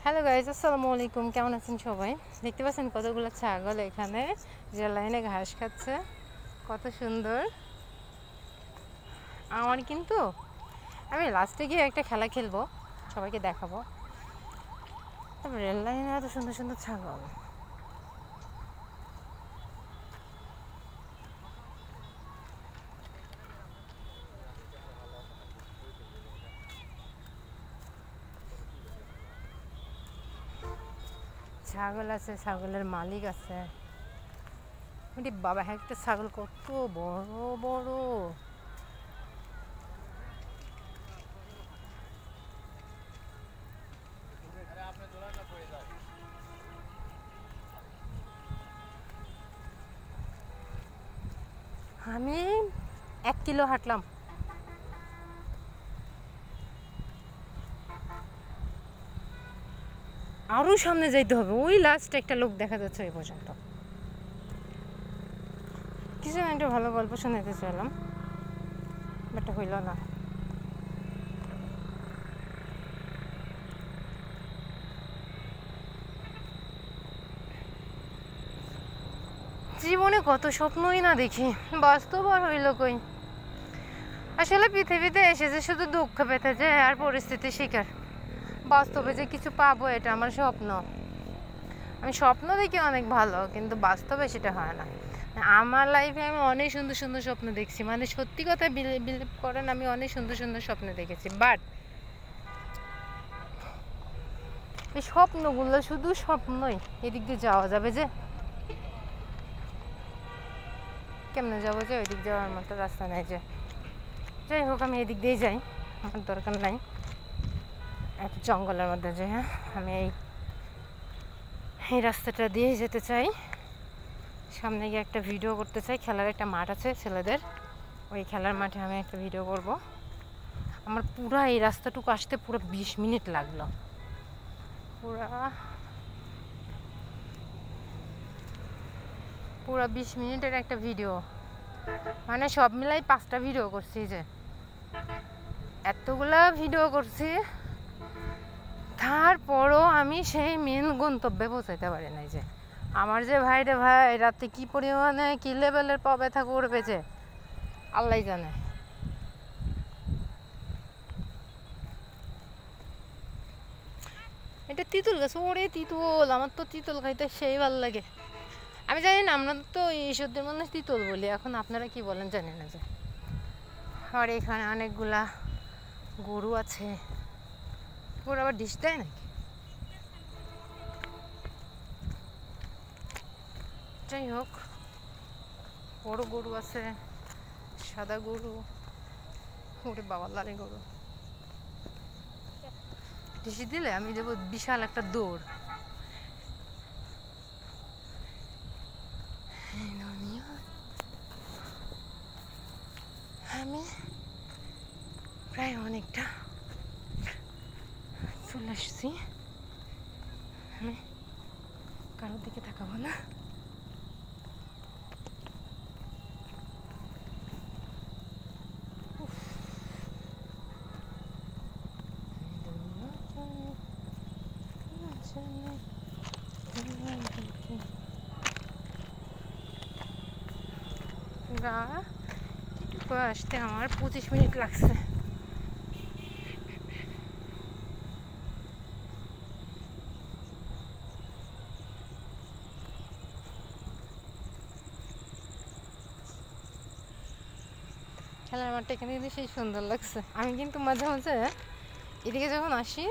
Hello guys, আসসালামু আলাইকুম। কেমন আছেন সবাই? দেখতে পাচ্ছেন কতগুলো ছাগল এখানে যে লাইনে ঘাস খাচ্ছে, কত সুন্দর। আমার কিন্তু আমি লাস্টে গিয়ে একটা খেলা খেলবো, সবাইকে দেখাবো। তারপর রেল লাইনে এত সুন্দর সুন্দর ছাগল। ছাগল আছে, ছাগলের মালিক আছে। বাবা, একটা ছাগল কত বড় বড়। আমি 1 কিলো হাঁটলাম। আরো সামনে যাইতে হবে, ওই লাস্ট একটা লোক দেখা যাচ্ছে ওই পর্যন্ত। কিছু না, একটা ভালো গল্প শোনাতে চাইলাম, বাট হইল না। জীবনে কত স্বপ্নই না দেখি, বাস্তব আর হইল কই। আসলে পৃথিবীতে এসেছে শুধু দুঃখ পেতে যে আর পরিস্থিতির শিকার। বাস্তবে যে কিছু পাবো এটা আমার স্বপ্ন। আমি স্বপ্ন দেখি অনেক ভালো, কিন্তু বাস্তবে সেটা হয় না। আমার লাইফে আমি অনেক সুন্দর সুন্দর স্বপ্ন দেখছি, মানে সত্যি কথা বিলিভ করেন, আমি অনেক সুন্দর সুন্দর স্বপ্ন দেখেছি। বাট এই স্বপ্নগুলো শুধু স্বপ্নই। এদিক দিয়ে যাওয়া যাবে যে, কেমনে যাবো যে? ওই দিক যাওয়ার মতো রাস্তা নেই যে। যাই হোক, আমি এদিক দিয়ে যাই, আমার দরকার নাই এত জঙ্গলের মধ্যে যে। হ্যাঁ, আমি এই রাস্তাটা দিয়ে যেতে চাই। সামনে গিয়ে একটা ভিডিও করতে চাই। খেলার একটা মাঠ আছে ছেলেদের, ওই খেলার মাঠে আমি একটা ভিডিও করব। আমার পুরা এই রাস্তাটুকু আসতে পুরো 20 মিনিট লাগলো। পুরা 20 মিনিটের একটা ভিডিও, মানে সব মিলাই 5টা ভিডিও করছি। যে এতগুলা ভিডিও করছি, তারপরও আমি সেই মেন গন্তব্যে পৌঁছাইতে পারি নাই। যে আমার যে ভাই রে ভাই, রাতে কি পরিমাণে কি লেভেলের পা ব্যথা করবে যে আল্লাহ জানে। এটা তিতুল গাছ, ওরে তিতুল, আমার তো তিতুল খাইতে সেই ভালো লাগে। আমি জানি না, আমরা তো ঈশ্বরদের মনে তিতুল বলি, এখন আপনারা কি বলেন জানি না। যে আর এখানে অনেকগুলা গরু আছে। গরু আবার ডিশ দেয় নাকি? যাই হোক, বড় গরু আছে, সাদা গরু। ওরে বাবা, লাল গরু। ডিশ দিলে আমি দেবো বিশাল একটা দৌড়। আমি প্রায় অনেকটা চলে আসছি। আমি কারোর দিকে তাকাবো না। আসতে আমার 25 মিনিট লাগছে। খেলার মাঠটা এখানে কিন্তু সেই সুন্দর লাগছে। আমি কিন্তু মাঝে মাঝে এদিকে যখন আসি